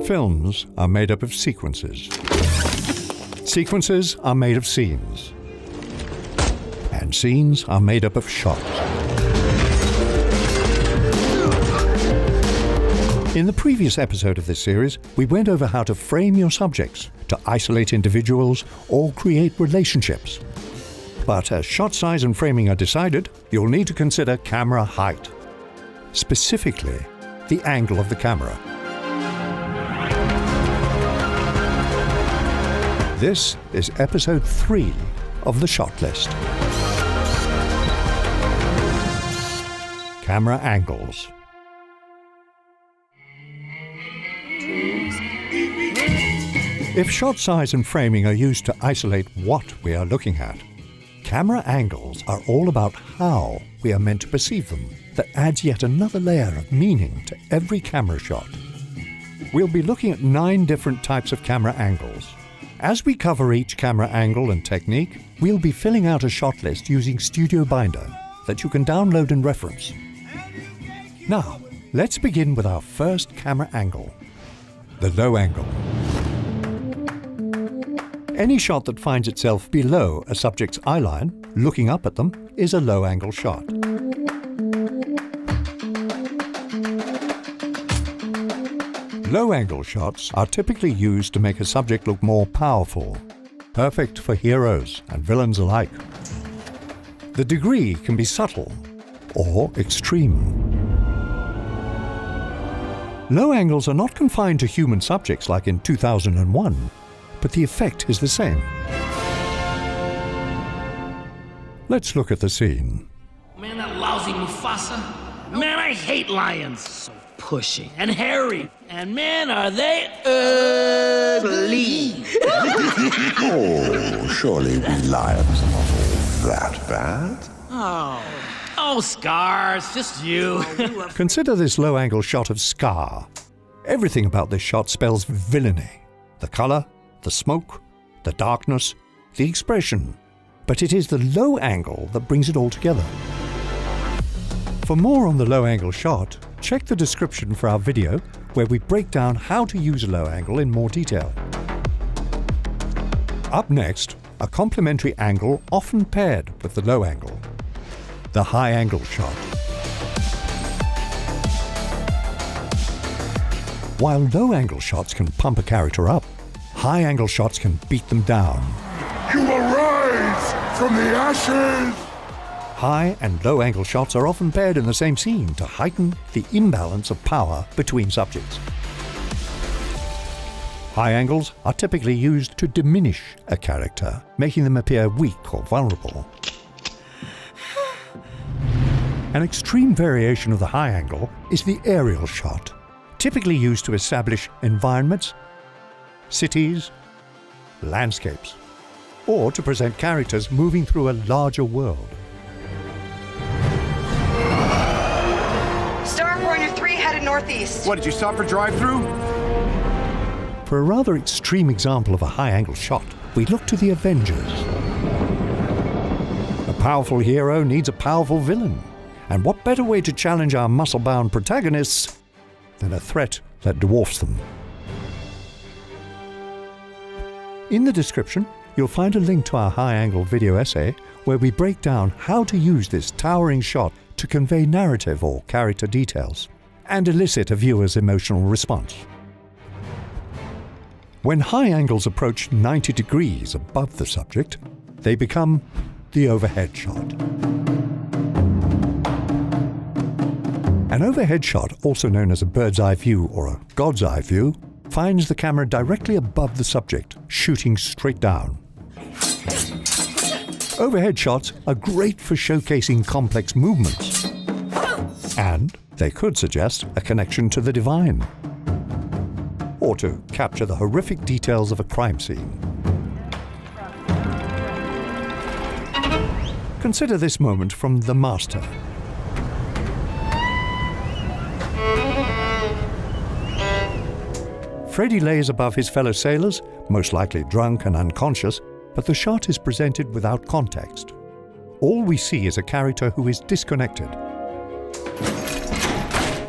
Films are made up of sequences. Sequences are made of scenes. And scenes are made up of shots. In the previous episode of this series, we went over how to frame your subjects, to isolate individuals, or create relationships. But as shot size and framing are decided, you'll need to consider camera height. Specifically, the angle of the camera. This is episode 3 of the shot list. Camera angles. If shot size and framing are used to isolate what we are looking at, camera angles are all about how we are meant to perceive them. That adds yet another layer of meaning to every camera shot. We'll be looking at 9 different types of camera angles. As we cover each camera angle and technique, we'll be filling out a shot list using Studio Binder that you can download and reference. Now, let's begin with our first camera angle, the low angle. Any shot that finds itself below a subject's eye line, looking up at them, is a low angle shot. Low-angle shots are typically used to make a subject look more powerful, perfect for heroes and villains alike. The degree can be subtle or extreme. Low angles are not confined to human subjects like in 2001, but the effect is the same. Let's look at the scene. Man, that lousy Mufasa. Man, I hate lions. So pushing and hairy. And man, are they ugly. Oh, surely we lions are not all that bad. Oh, Scars, just you. Consider this low-angle shot of Scar. Everything about this shot spells villainy. The color, the smoke, the darkness, the expression. But it is the low angle that brings it all together. For more on the low-angle shot, check the description for our video where we break down how to use a low angle in more detail. Up next, a complementary angle often paired with the low angle, the high angle shot. While low angle shots can pump a character up, high angle shots can beat them down. You will rise from the ashes! High and low angle shots are often paired in the same scene to heighten the imbalance of power between subjects. High angles are typically used to diminish a character, making them appear weak or vulnerable. An extreme variation of the high angle is the aerial shot, typically used to establish environments, cities, landscapes, or to present characters moving through a larger world. Starpointer 3 headed northeast. What, did you stop for drive-through? For a rather extreme example of a high-angle shot, we look to the Avengers. A powerful hero needs a powerful villain. And what better way to challenge our muscle-bound protagonists than a threat that dwarfs them? In the description, you'll find a link to our high-angle video essay where we break down how to use this towering shot to convey narrative or character details and elicit a viewer's emotional response. When high angles approach 90 degrees above the subject, they become the overhead shot. An overhead shot, also known as a bird's eye view or a God's eye view, finds the camera directly above the subject, shooting straight down. Overhead shots are great for showcasing complex movements, and they could suggest a connection to the divine, or to capture the horrific details of a crime scene. Consider this moment from The Master. Freddy lays above his fellow sailors, most likely drunk and unconscious, but the shot is presented without context. All we see is a character who is disconnected.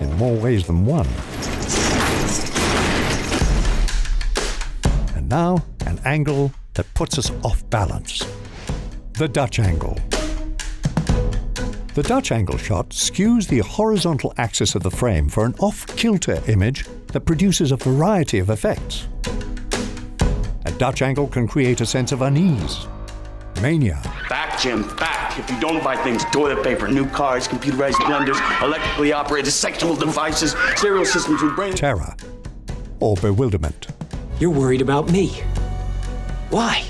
in more ways than one. And now, an angle that puts us off balance. The Dutch angle. The Dutch angle shot skews the horizontal axis of the frame for an off-kilter image that produces a variety of effects. A Dutch angle can create a sense of unease, mania, Back, Jim, back. If you don't buy things, toilet paper, new cars, computerized blenders, electrically operated sexual devices, stereo systems with brain... terror, or bewilderment. You're worried about me. Why?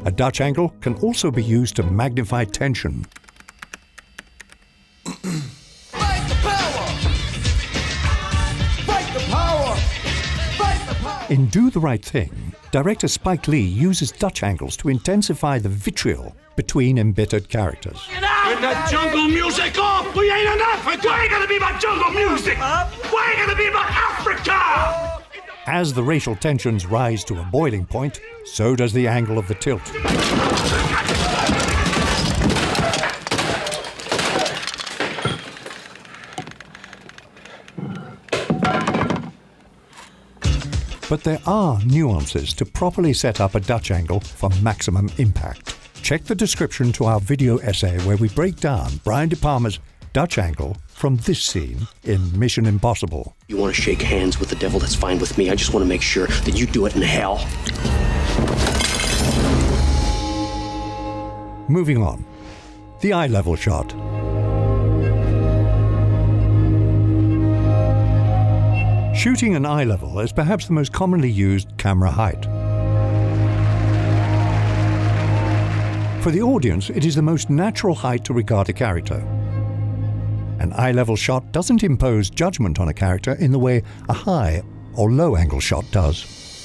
A Dutch angle can also be used to magnify tension. In Do the Right Thing, director Spike Lee uses Dutch angles to intensify the vitriol between embittered characters. Get that jungle music off! We ain't in Africa! Why ain't gonna be about jungle music? Why ain't gonna be about Africa? As the racial tensions rise to a boiling point, so does the angle of the tilt. But there are nuances to properly set up a Dutch angle for maximum impact. Check the description to our video essay where we break down Brian De Palma's Dutch angle from this scene in Mission Impossible. You want to shake hands with the devil? That's fine with me. I just want to make sure that you do it in hell. Moving on. The eye level shot. Shooting an eye level is perhaps the most commonly used camera height. For the audience, it is the most natural height to regard a character. An eye level shot doesn't impose judgment on a character in the way a high or low angle shot does.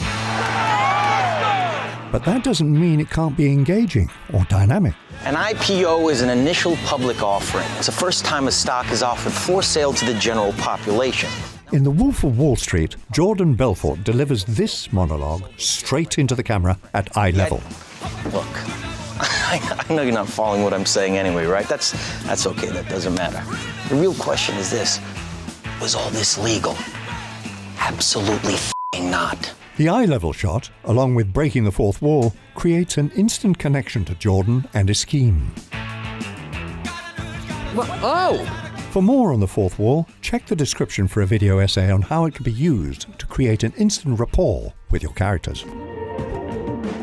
But that doesn't mean it can't be engaging or dynamic. An IPO is an initial public offering. It's the first time a stock is offered for sale to the general population. In The Wolf of Wall Street, Jordan Belfort delivers this monologue straight into the camera at eye level. Look, I know you're not following what I'm saying anyway, right? That's okay, that doesn't matter. The real question is this: was all this legal? Absolutely f***ing not. The eye level shot, along with breaking the fourth wall, creates an instant connection to Jordan and his scheme. For more on the fourth wall, check the description for a video essay on how it can be used to create an instant rapport with your characters.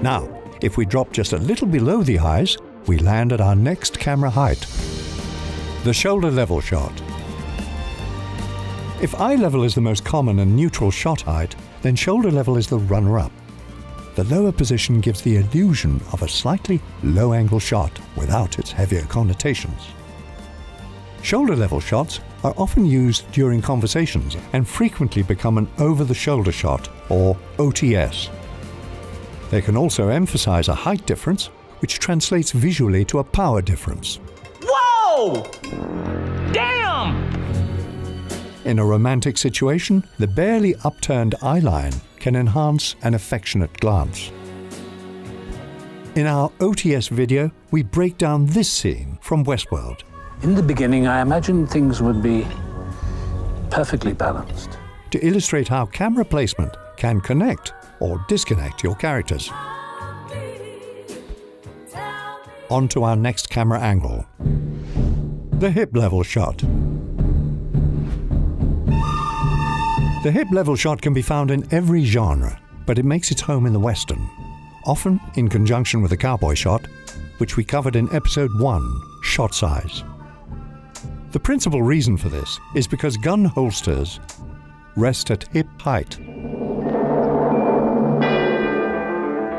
Now, if we drop just a little below the eyes, we land at our next camera height. The shoulder level shot. If eye level is the most common and neutral shot height, then shoulder level is the runner-up. The lower position gives the illusion of a slightly low-angle shot without its heavier connotations. Shoulder level shots are often used during conversations and frequently become an over-the-shoulder shot, or OTS. They can also emphasize a height difference, which translates visually to a power difference. Whoa! Damn! In a romantic situation, the barely upturned eye line can enhance an affectionate glance. In our OTS video, we break down this scene from Westworld. In the beginning, I imagined things would be perfectly balanced. To illustrate how camera placement can connect or disconnect your characters. On to our next camera angle. The hip level shot. The hip level shot can be found in every genre, but it makes its home in the Western, often in conjunction with the cowboy shot, which we covered in episode 1, Shot Size. The principal reason for this is because gun holsters rest at hip height.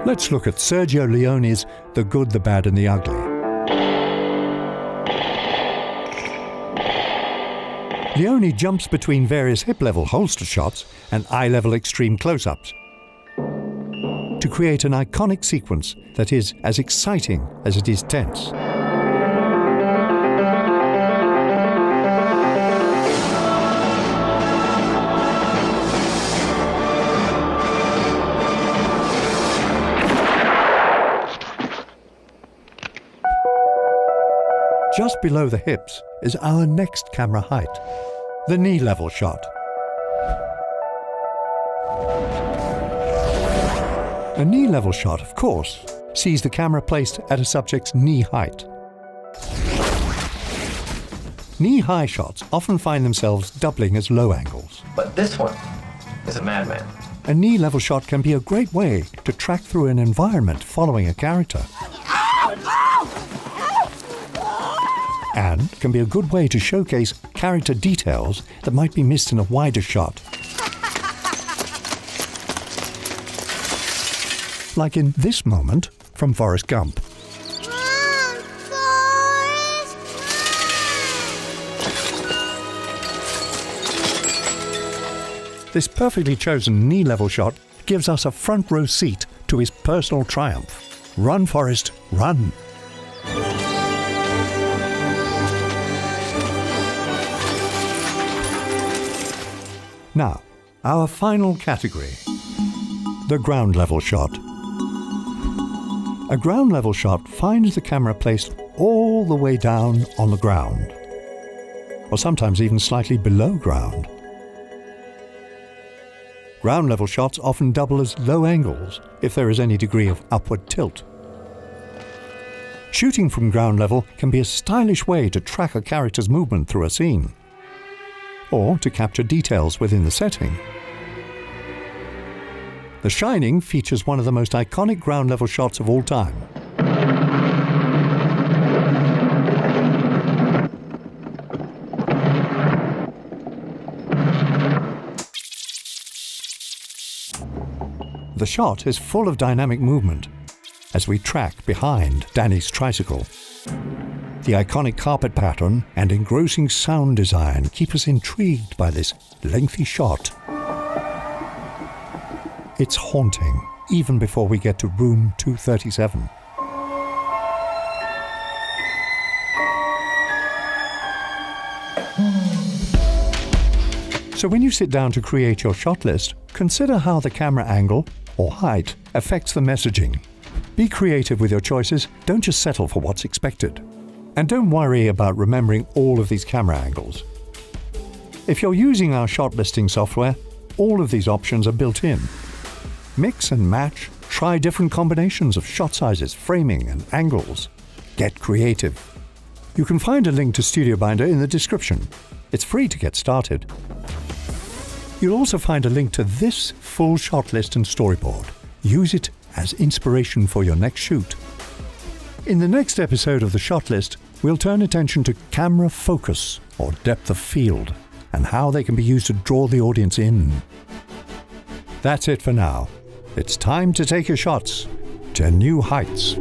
Let's look at Sergio Leone's The Good, the Bad and the Ugly. Leone jumps between various hip-level holster shots and eye-level extreme close-ups to create an iconic sequence that is as exciting as it is tense. just below the hips is our next camera height, the knee level shot. A knee level shot, of course, sees the camera placed at a subject's knee height. Knee-high shots often find themselves doubling as low angles. But this one is a madman. A knee-level shot can be a great way to track through an environment following a character. And can be a good way to showcase character details that might be missed in a wider shot. Like in this moment from Forrest Gump. This perfectly chosen knee-level shot gives us a front-row seat to his personal triumph. Run, Forrest, run! Now, our final category, the ground-level shot. A ground-level shot finds the camera placed all the way down on the ground, or sometimes even slightly below ground. Ground-level shots often double as low angles if there is any degree of upward tilt. Shooting from ground level can be a stylish way to track a character's movement through a scene, or to capture details within the setting. The Shining features one of the most iconic ground-level shots of all time. The shot is full of dynamic movement as we track behind Danny's tricycle. The iconic carpet pattern and engrossing sound design keep us intrigued by this lengthy shot. It's haunting, even before we get to room 237. So when you sit down to create your shot list, consider how the camera angle or height affects the messaging. Be creative with your choices, don't just settle for what's expected. And don't worry about remembering all of these camera angles. If you're using our shot listing software, all of these options are built in. Mix and match, try different combinations of shot sizes, framing and angles. Get creative. You can find a link to StudioBinder in the description. It's free to get started. You'll also find a link to this full shot list and storyboard. Use it as inspiration for your next shoot. In the next episode of the shot list, we'll turn attention to camera focus or depth of field and how they can be used to draw the audience in. That's it for now. It's time to take your shots to new heights.